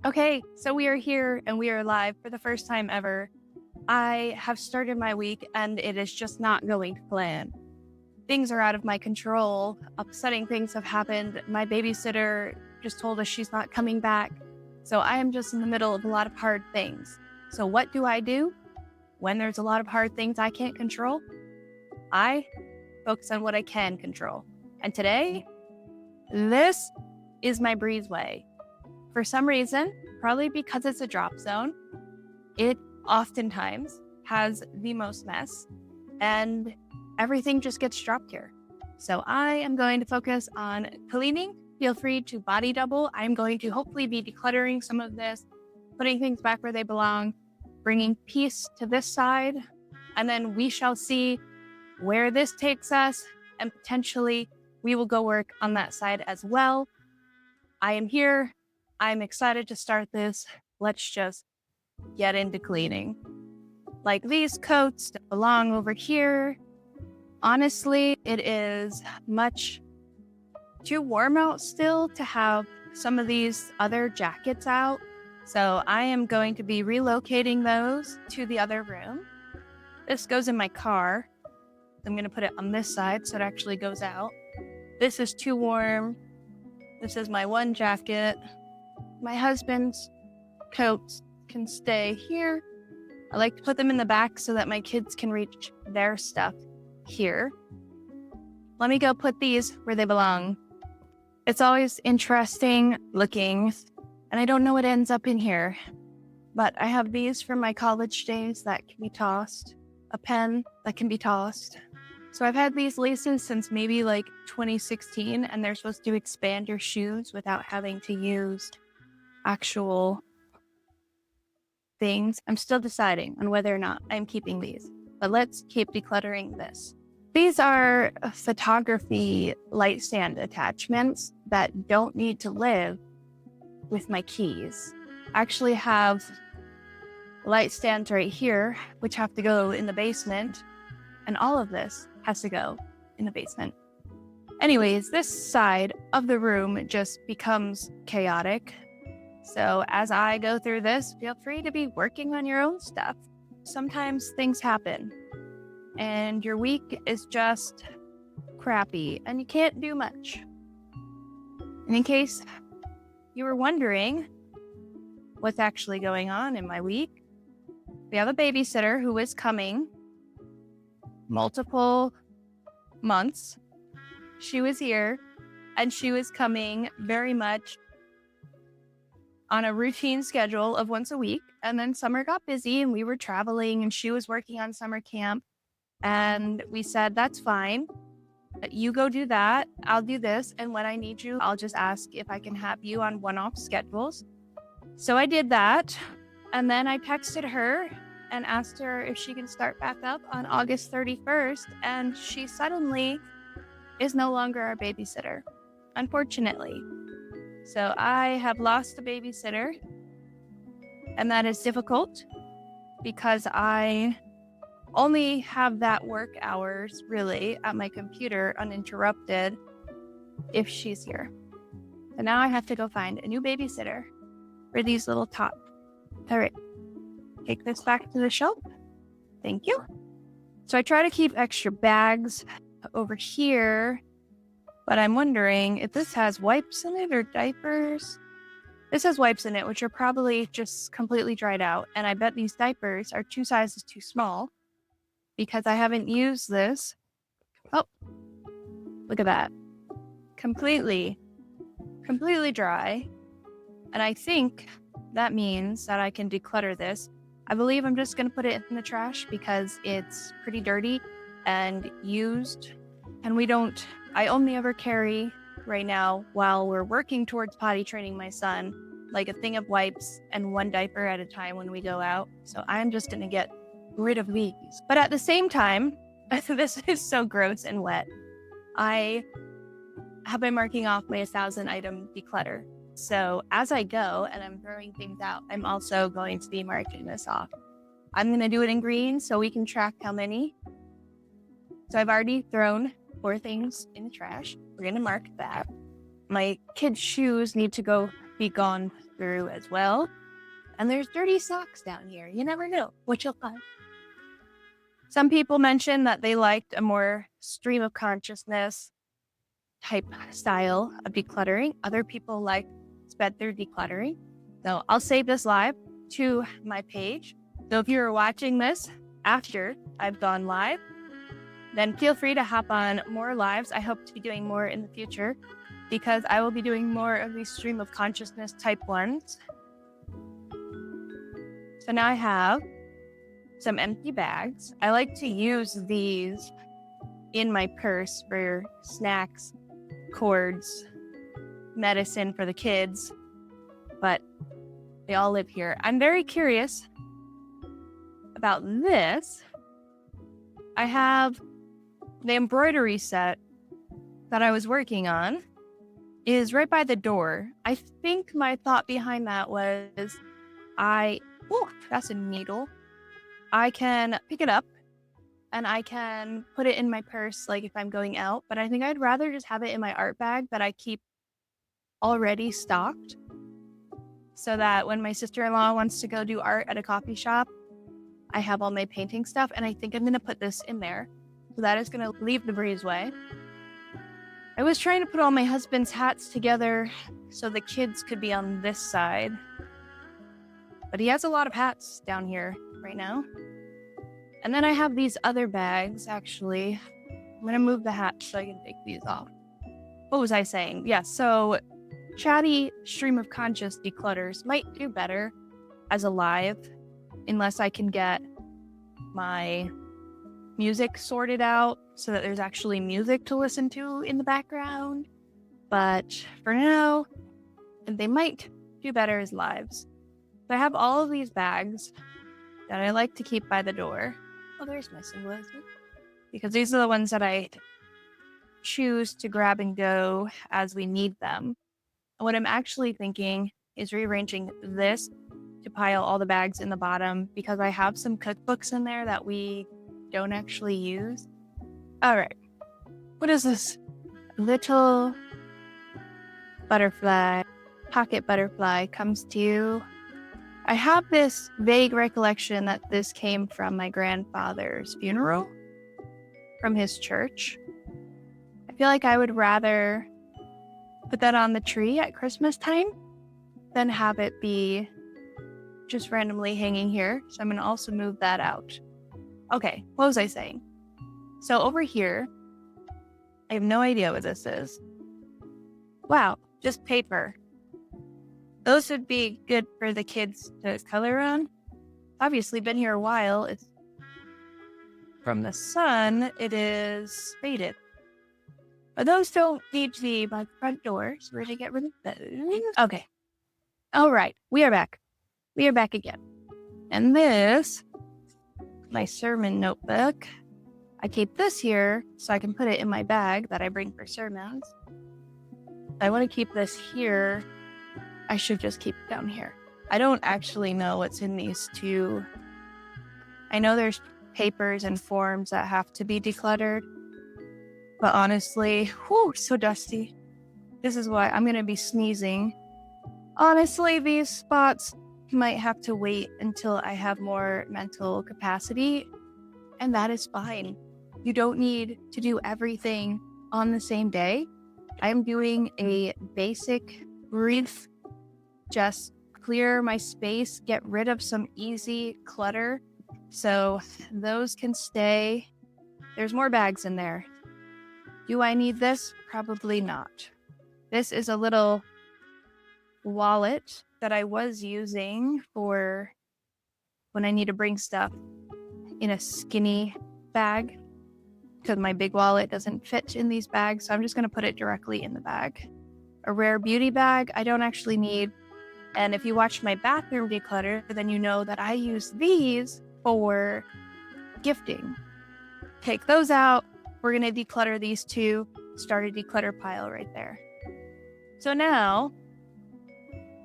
Okay, so we are here and we are live for the first time ever. I have started my week and it is just not going to plan. Things are out of my control. Upsetting things have happened. My babysitter just told us she's not coming back. So I am just in the middle of a lot of hard things. So what do I do when there's a lot of hard things I can't control? I focus on what I can control. And today, this is my breezeway. For some reason, probably because it's a drop zone, it oftentimes has the most mess and everything just gets dropped here. So I am going to focus on cleaning. Feel free to body double. I'm going to hopefully be decluttering some of this, putting things back where they belong, bringing peace to this side, and then we shall see where this takes us, and potentially we will go work on that side as well. I am here. I'm excited to start this. Let's just get into cleaning. Like these coats that belong over here. Honestly, it is much too warm out still to have some of these other jackets out. So I am going to be relocating those to the other room. This goes in my car. I'm going to put it on this side so it actually goes out. This is too warm. This is my one jacket. My husband's coats can stay here. I like to put them in the back so that my kids can reach their stuff here. Let me go put these where they belong. It's always interesting looking, and I don't know what ends up in here, but I have these from my college days that can be tossed, a pen that can be tossed. So I've had these laces since maybe like 2016, and they're supposed to expand your shoes without having to use actual things. I'm still deciding on whether or not I'm keeping these, but let's keep decluttering this. These are photography light stand attachments that don't need to live with my keys. I actually have light stands right here, which have to go in the basement, and all of this has to go in the basement. Anyways, this side of the room just becomes chaotic. So as I go through this, feel free to be working on your own stuff. Sometimes things happen and your week is just crappy and you can't do much. And in case you were wondering what's actually going on in my week, we have a babysitter who is coming multiple months. She was here and she was coming very much on a routine schedule of once a week. And then summer got busy and we were traveling and she was working on summer camp. And we said, that's fine. You go do that. I'll do this. And when I need you, I'll just ask if I can have you on one-off schedules. So I did that. And then I texted her and asked her if she can start back up on August 31st. And she suddenly is no longer our babysitter, unfortunately. So I have lost a babysitter, and that is difficult because I only have that work hours really at my computer uninterrupted if she's here. So now I have to go find a new babysitter for these little tots. All right, take this back to the shelf. Thank you. So I try to keep extra bags over here, but I'm wondering if this has wipes in it or diapers. This has wipes in it, which are probably just completely dried out. And I bet these diapers are 2 sizes too small because I haven't used this. Oh, look at that. Completely dry. And I think that means that I can declutter this. I believe I'm just going to put it in the trash because it's pretty dirty and used. And I only ever carry right now while we're working towards potty training my son, like a thing of wipes and 1 diaper at a time when we go out. So I'm just going to get rid of these. But at the same time, this is so gross and wet. I have been marking off my 1,000 item declutter. So as I go and I'm throwing things out, I'm also going to be marking this off. I'm going to do it in green so we can track how many. So I've already thrown 4 things in the trash. We're going to mark that. My kids' shoes need to be gone through as well. And there's dirty socks down here. You never know what you'll find. Some people mentioned that they liked a more stream of consciousness type style of decluttering. Other people like sped through decluttering. So I'll save this live to my page. So if you're watching this after I've gone live, then feel free to hop on more lives. I hope to be doing more in the future because I will be doing more of these stream of consciousness type ones. So now I have some empty bags. I like to use these in my purse for snacks, cords, medicine for the kids, but they all live here. I'm very curious about this. I have the embroidery set that I was working on is right by the door. I think my thought behind that was that's a needle. I can pick it up and I can put it in my purse like if I'm going out, but I think I'd rather just have it in my art bag that I keep already stocked so that when my sister-in-law wants to go do art at a coffee shop, I have all my painting stuff, and I think I'm going to put this in there. So that is going to leave the breezeway. I was trying to put all my husband's hats together so the kids could be on this side. But he has a lot of hats down here right now. And then I have these other bags, actually. I'm going to move the hats so I can take these off. What was I saying? Yeah, so chatty stream of conscious declutters might do better as a live unless I can get my music sorted out so that there's actually music to listen to in the background. But for now, they might do better as lives. So I have all of these bags that I like to keep by the door. Oh, there's my symbolism. Because these are the ones that I choose to grab and go as we need them. And what I'm actually thinking is rearranging this to pile all the bags in the bottom because I have some cookbooks in there that we don't actually use. All right. What is this? Little butterfly, pocket butterfly comes to you. I have this vague recollection that this came from my grandfather's funeral from his church. I feel like I would rather put that on the tree at Christmas time than have it be just randomly hanging here. So I'm going to also move that out. Okay, what was I saying? So over here, I have no idea what this is. Wow, just paper. Those would be good for the kids to color on. Obviously, been here a while. It's from the sun. It is faded. But those don't need to be by the front door, so we're going to get rid of those. Okay. All right, we are back. We are back again. And this, my sermon notebook. I keep this here so I can put it in my bag that I bring for sermons. I want to keep this here. I should just keep it down here. I don't actually know what's in these two. I know there's papers and forms that have to be decluttered. But honestly, whew, so dusty. This is why I'm going to be sneezing. Honestly, these spots might have to wait until I have more mental capacity. And that is fine. You don't need to do everything on the same day. I'm doing a basic brief, just clear my space, get rid of some easy clutter. So those can stay. There's more bags in there. Do I need this? Probably not. This is a little wallet that I was using for when I need to bring stuff in a skinny bag because my big wallet doesn't fit in these bags. So I'm just going to put it directly in the bag. A rare beauty bag I don't actually need. And if you watch my bathroom declutter, then you know that I use these for gifting. Take those out. We're going to declutter these two. Start a declutter pile right there. So now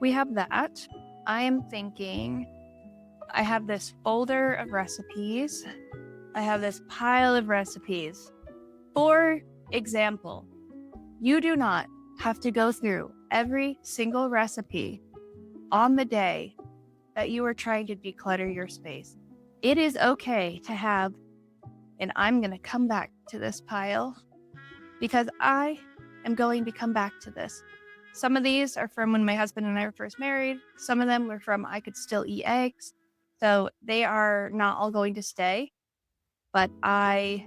we have that. I am thinking I have this folder of recipes. I have this pile of recipes. For example, you do not have to go through every single recipe on the day that you are trying to declutter your space. It is okay to have, and I'm going to come back to this pile because I am going to come back to this. Some of these are from when my husband and I were first married. Some of them were from I could still eat eggs. So they are not all going to stay, but I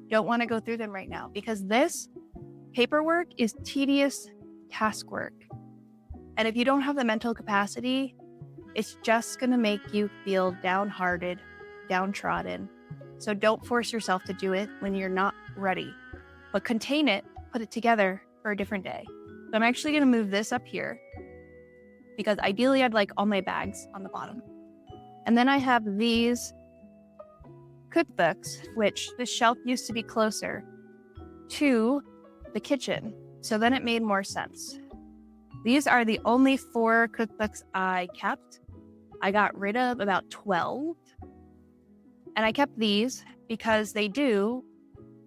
don't want to go through them right now because this paperwork is tedious task work. And if you don't have the mental capacity, it's just going to make you feel downhearted, downtrodden. So don't force yourself to do it when you're not ready, but contain it, put it together for a different day. So I'm actually going to move this up here because ideally I'd like all my bags on the bottom. And then I have these cookbooks, which this shelf used to be closer to the kitchen. So then it made more sense. These are the only 4 cookbooks I kept. I got rid of about 12. And I kept these because they do,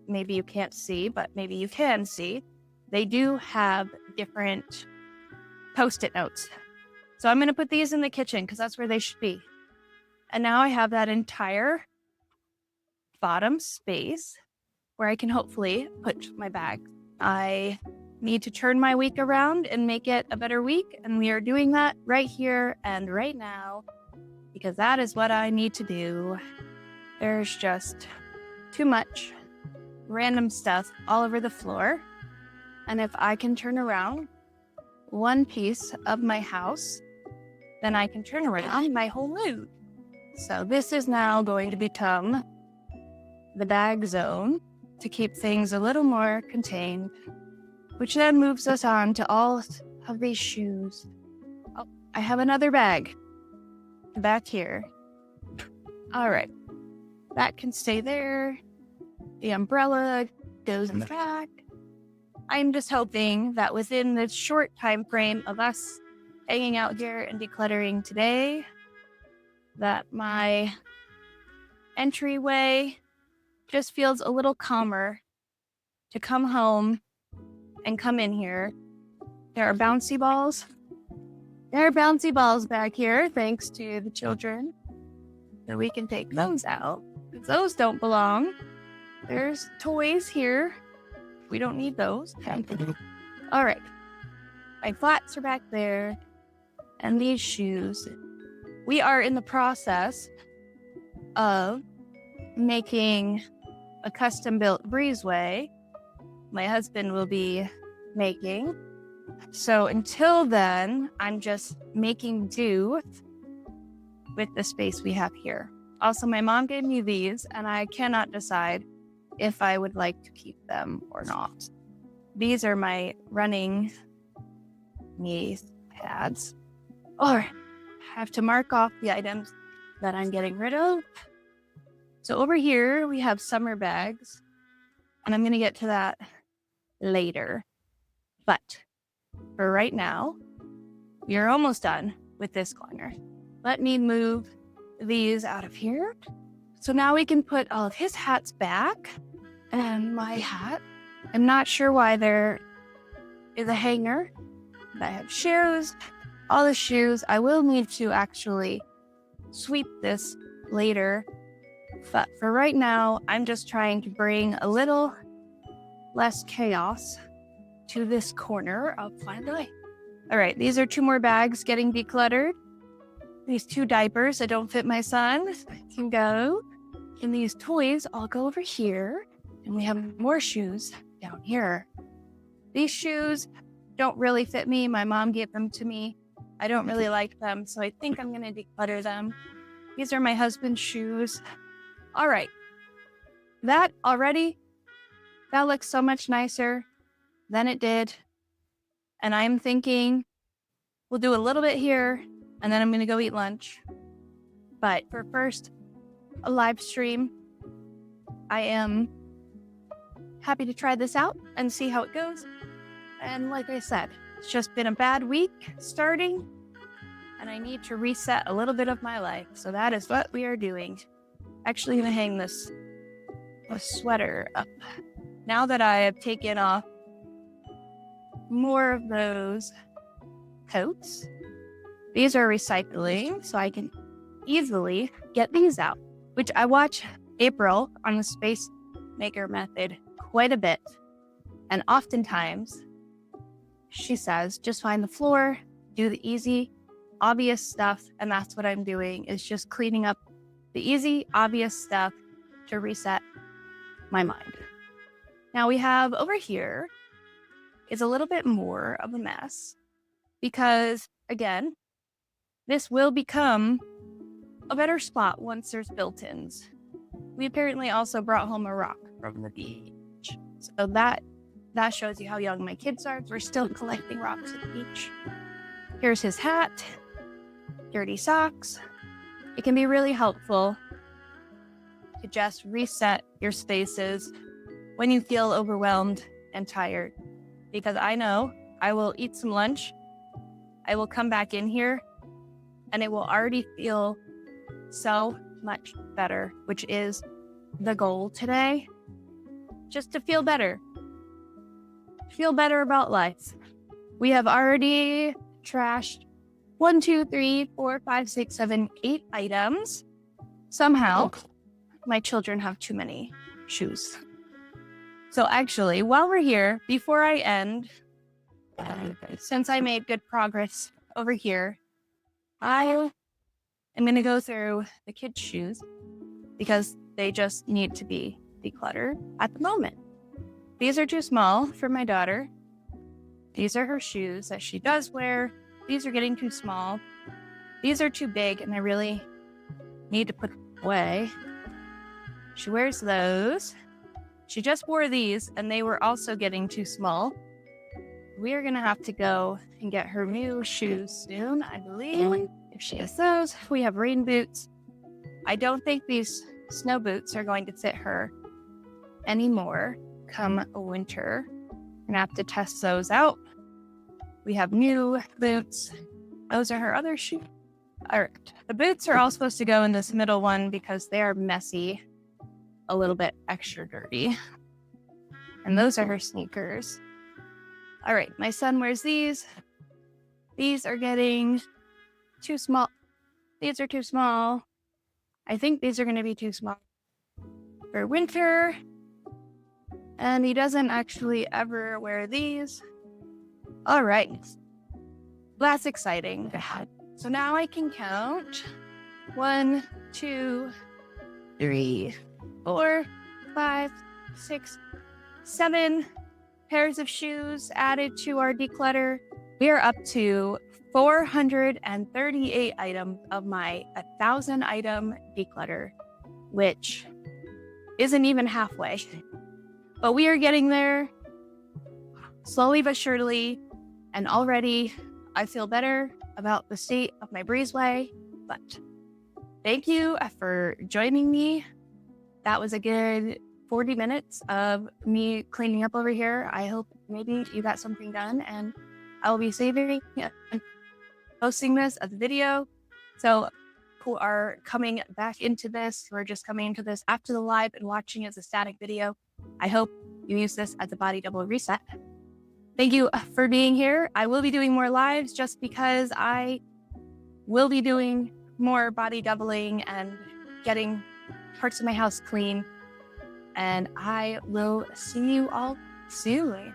maybe you can't see, but maybe you can see, they do have different Post-it notes. So I'm going to put these in the kitchen because that's where they should be. And now I have that entire bottom space where I can hopefully put my bag. I need to turn my week around and make it a better week. And we are doing that right here and right now because that is what I need to do. There's just too much random stuff all over the floor. And if I can turn around one piece of my house, then I can turn around my whole mood. So this is now going to become the bag zone to keep things a little more contained, which then moves us on to all of these shoes. Oh, I have another bag back here. All right, that can stay there. The umbrella goes in the back. I'm just hoping that within this short time frame of us hanging out here and decluttering today, that my entryway just feels a little calmer to come home and come in here. There are bouncy balls. There are bouncy balls back here, thanks to the children. So we can take those out, because those don't belong. There's toys here. We don't need those. All right. My flats are back there. And these shoes. We are in the process of making a custom-built breezeway. My husband will be making. So until then, I'm just making do with the space we have here. Also, my mom gave me these, and I cannot decide if I would like to keep them or not. These are my running knee pads. Or I have to mark off the items that I'm getting rid of. So over here, we have summer bags, and I'm going to get to that later. But for right now, we are almost done with this corner. Let me move these out of here. So now we can put all of his hats back and my hat. I'm not sure why there is a hanger. I have shoes, all the shoes. I will need to actually sweep this later. But for right now, I'm just trying to bring a little less chaos to this corner. I'll find a way. All right, these are 2 more bags getting decluttered. These 2 diapers that don't fit my son can go. And these toys all go over here. And we have more shoes down here. These shoes don't really fit me. My mom gave them to me. I don't really like them, so I think I'm going to declutter them. These are my husband's shoes. All right. That looks so much nicer than it did. And I'm thinking we'll do a little bit here, and then I'm going to go eat lunch. But for first, a live stream. I am happy to try this out and see how it goes. And like I said, it's just been a bad week starting, and I need to reset a little bit of my life. So that is what we are doing. Actually going to hang this sweater up. Now that I have taken off more of those coats, These are recycling, so I can easily get these out, which I watch April on the Space Maker method quite a bit. And oftentimes she says, just find the floor, do the easy, obvious stuff. And that's what I'm doing, is just cleaning up the easy, obvious stuff to reset my mind. Now we have over here is a little bit more of a mess because, again, this will become a better spot once there's built-ins. We apparently also brought home a rock from the beach. So that shows you how young my kids are. We're still collecting rocks at the beach. Here's his hat, dirty socks. It can be really helpful to just reset your spaces when you feel overwhelmed and tired. Because I know I will eat some lunch, I will come back in here, and it will already feel so much better, which is the goal today. Just to feel better. Feel better about life. We have already trashed 1, 2, 3, 4, 5, 6, 7, 8 items. Somehow, my children have too many shoes. So actually, while we're here, before I end, since I made good progress over here, I am going to go through the kids' shoes because they just need to be decluttered at the moment. These are too small for my daughter. These are her shoes that she does wear. These are getting too small. These are too big, and I really need to put them away. She wears those. She just wore these, and they were also getting too small. We are going to have to go and get her new shoes soon, I believe, if she has those. We have rain boots. I don't think these snow boots are going to fit her anymore come winter. We're going to have to test those out. We have new boots. Those are her other shoes. All right. The boots are all supposed to go in this middle one because they are messy, a little bit extra dirty. And those are her sneakers. All right, my son wears these. These are getting too small. These are too small. I think these are going to be too small for winter. And he doesn't actually ever wear these. All right. That's exciting. So now I can count 1, 2, 3, 4, 5, 6, 7 pairs of shoes added to our declutter. We are up to 438 items of my 1,000 item declutter, which isn't even halfway. But we are getting there slowly but surely, and already I feel better about the state of my breezeway. But thank you for joining me. That was a good 40 minutes of me cleaning up over here. I hope maybe you got something done, and I will be saving and posting this as a video. So who are coming back into this, who are just coming into this after the live and watching as a static video, I hope you use this as a body double reset. Thank you for being here. I will be doing more lives just because I will be doing more body doubling and getting parts of my house clean. And I will see you all soon.